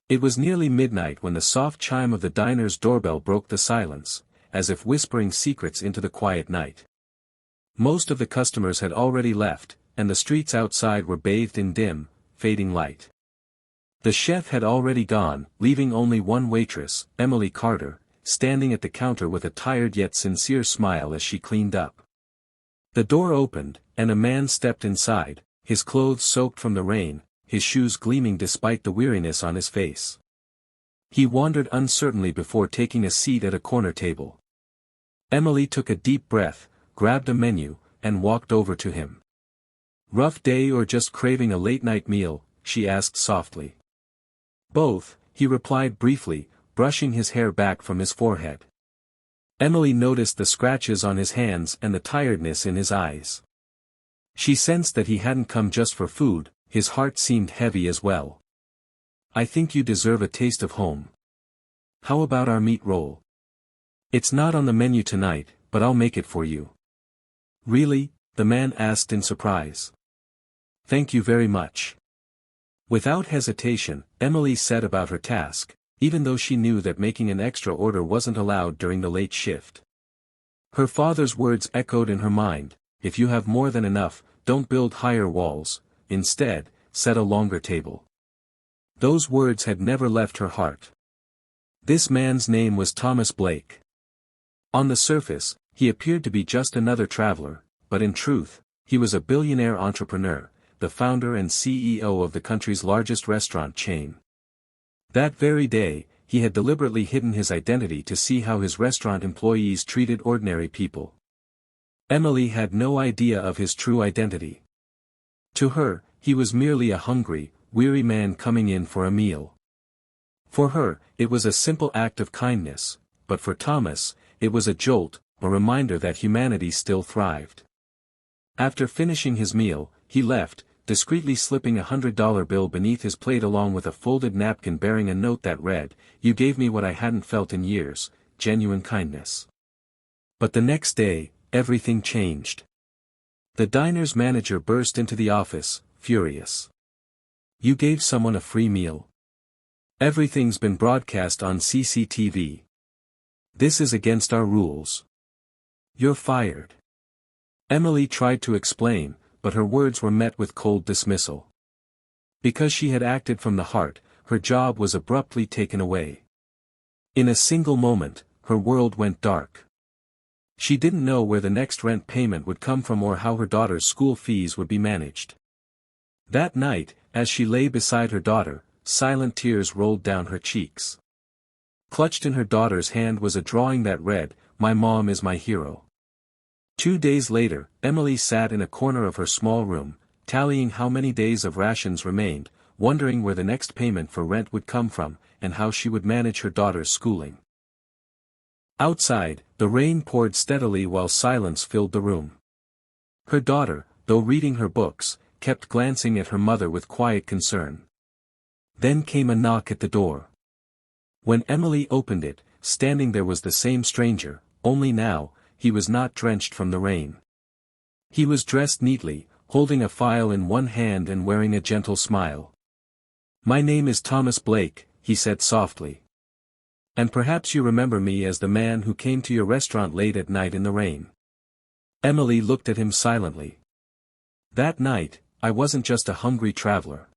It was nearly midnight when the soft chime of the diner's doorbell broke the silence, as if whispering secrets into the quiet night. Most of the customers had already left, and the streets outside were bathed in dim, fading light. The chef had already gone, leaving only one waitress, Emily Carter, standing at the counter with a tired yet sincere smile as she cleaned up. The door opened, and a man stepped inside, his clothes soaked from the rain, his shoes gleaming despite the weariness on his face. He wandered uncertainly before taking a seat at a corner table. Emily took a deep breath, grabbed a menu, and walked over to him. "Rough day or just craving a late-night meal?" she asked softly. "Both," he replied briefly, brushing his hair back from his forehead. Emily noticed the scratches on his hands and the tiredness in his eyes. She sensed that he hadn't come just for food, his heart seemed heavy as well. "I think you deserve a taste of home. How about our meat roll? It's not on the menu tonight, but I'll make it for you." "Really?" the man asked in surprise. "Thank you very much." Without hesitation, Emily set about her task, even though she knew that making an extra order wasn't allowed during the late shift. Her father's words echoed in her mind: "If you have more than enough, don't build higher walls, instead, set a longer table." Those words had never left her heart. This man's name was Thomas Blake. On the surface, he appeared to be just another traveler, but in truth, he was a billionaire entrepreneur, the founder and CEO of the country's largest restaurant chain. That very day, he had deliberately hidden his identity to see how his restaurant employees treated ordinary people. Emily had no idea of his true identity. To her, he was merely a hungry, weary man coming in for a meal. For her, it was a simple act of kindness, but for Thomas, it was a jolt, a reminder that humanity still thrived. After finishing his meal, he left, discreetly slipping $100 bill beneath his plate along with a folded napkin bearing a note that read, "You gave me what I hadn't felt in years, genuine kindness." But the next day, everything changed. The diner's manager burst into the office, furious. "You gave someone a free meal? Everything's been broadcast on CCTV. This is against our rules. You're fired." Emily tried to explain, but her words were met with cold dismissal. Because she had acted from the heart, her job was abruptly taken away. In a single moment, her world went dark. She didn't know where the next rent payment would come from or how her daughter's school fees would be managed. That night, as she lay beside her daughter, silent tears rolled down her cheeks. Clutched in her daughter's hand was a drawing that read, "My mom is my hero." 2 days later, Emily sat in a corner of her small room, tallying how many days of rations remained, wondering where the next payment for rent would come from, and how she would manage her daughter's schooling. Outside, the rain poured steadily while silence filled the room. Her daughter, though reading her books, kept glancing at her mother with quiet concern. Then came a knock at the door. When Emily opened it, standing there was the same stranger, only now, he was not drenched from the rain. He was dressed neatly, holding a file in one hand and wearing a gentle smile. "My name is Thomas Blake," he said softly. "And perhaps you remember me as the man who came to your restaurant late at night in the rain." Emily looked at him silently. "That night, I wasn't just a hungry traveler.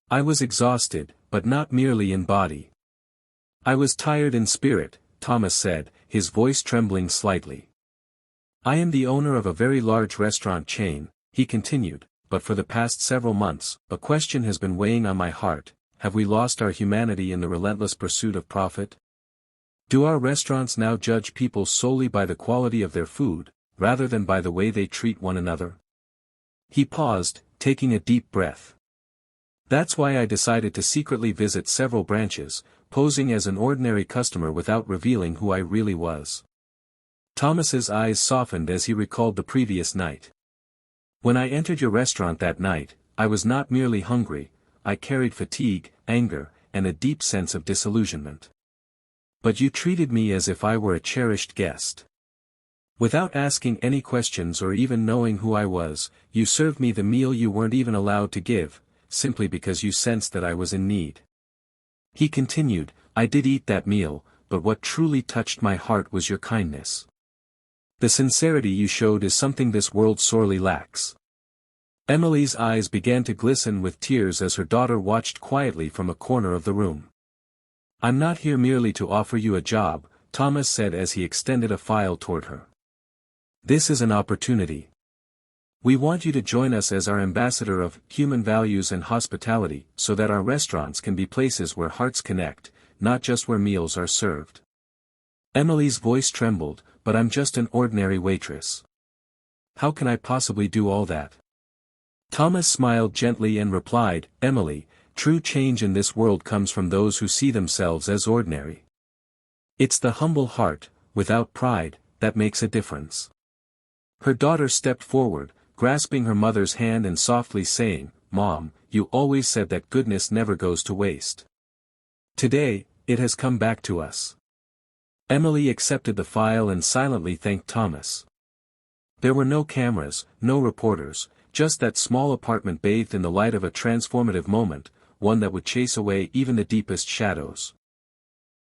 I was exhausted, but not merely in body. I was tired in spirit," Thomas said, his voice trembling slightly. "I am the owner of a very large restaurant chain," he continued, "but for the past several months, a question has been weighing on my heart: have we lost our humanity in the relentless pursuit of profit? Do our restaurants now judge people solely by the quality of their food, rather than by the way they treat one another?" He paused, taking a deep breath. "That's why I decided to secretly visit several branches, posing as an ordinary customer without revealing who I really was." Thomas's eyes softened as he recalled the previous night. "When I entered your restaurant that night, I was not merely hungry, I carried fatigue, anger, and a deep sense of disillusionment. But you treated me as if I were a cherished guest. Without asking any questions or even knowing who I was, you served me the meal you weren't even allowed to give, simply because you sensed that I was in need. He continued, I did eat that meal, but what truly touched my heart was your kindness. The sincerity you showed is something this world sorely lacks. Emily's eyes began to glisten with tears as her daughter watched quietly from a corner of the room. I'm not here merely to offer you a job, Thomas said as he extended a file toward her. This is an opportunity. We want you to join us as our ambassador of human values and hospitality, so that our restaurants can be places where hearts connect, not just where meals are served. Emily's voice trembled, but I'm just an ordinary waitress. How can I possibly do all that? Thomas smiled gently and replied, Emily, true change in this world comes from those who see themselves as ordinary. It's the humble heart, without pride, that makes a difference. Her daughter stepped forward, grasping her mother's hand and softly saying, Mom, you always said that goodness never goes to waste. Today, it has come back to us. Emily accepted the file and silently thanked Thomas. There were no cameras, no reporters, just that small apartment bathed in the light of a transformative moment, one that would chase away even the deepest shadows.